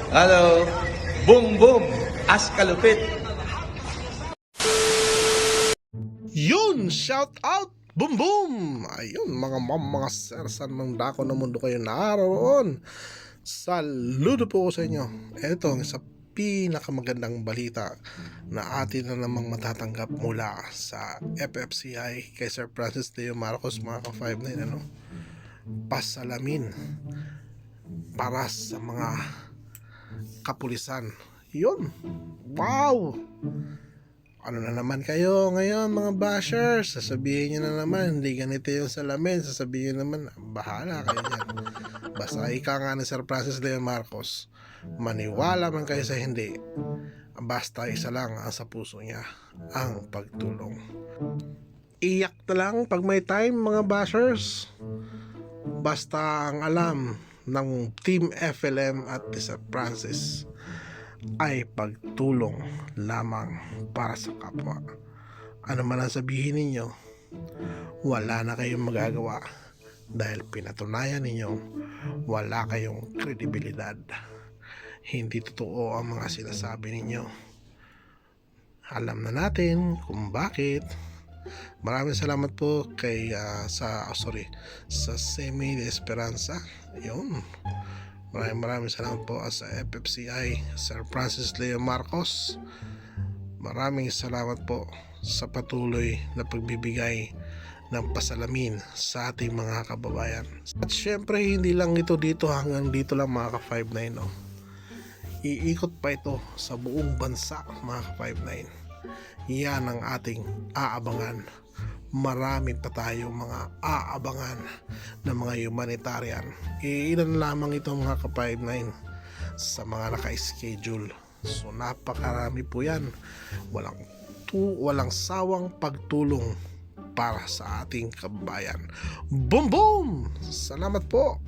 Hello. Boom boom. As kalupit. Yun! Shout out! Boom boom! Ayun mga ma'am, mga sir, saan mang dako ng mundo kayo naroon. Saludo po ko sa inyo. Ito ang isa pinakamagandang balita na atin na namang matatanggap mula sa FFCI kay Sir Francis Leo Marcos, mga ka-59, ano? Pasalamin para sa mga kapulisan. Yun! Wow! Ano na naman kayo ngayon mga bashers? Sasabihin nyo na naman, hindi ganito yung salamin. Sasabihin nyo naman, bahala kayo dyan. Basta ika nga ni Sir Francis Leo Marcos, maniwala man kayo sa hindi, basta isa lang ang sa puso niya, ang pagtulong. Iyak na lang pag may time mga bashers. Basta ang alam ng Team FLM at ni Sir Francis ay pagtulong lamang para sa kapwa. Ano man ang sabihin ninyo, wala na kayong magagawa dahil pinatunayan ninyo wala kayong kredibilidad. Hindi totoo ang mga sinasabi ninyo. Alam na natin kung bakit. Maraming salamat po kay sa Semi de Esperanza. Yun. Maraming salamat po sa FFCI, Sir Francis Leo Marcos. Maraming salamat po sa patuloy na pagbibigay ng pasalamin sa ating mga kababayan. At syempre, hindi lang ito dito, hanggang dito lang mga ka-59, no? Iikot pa ito sa buong bansa mga ka-59. Yan ang ating aabangan. Marami pa tayong mga aabangan ng mga humanitarian. Ilan lamang ito mga ka-59 sa mga naka-schedule. So napakarami po yan. Walang sawang pagtulong para sa ating kababayan. Boom boom! Salamat po!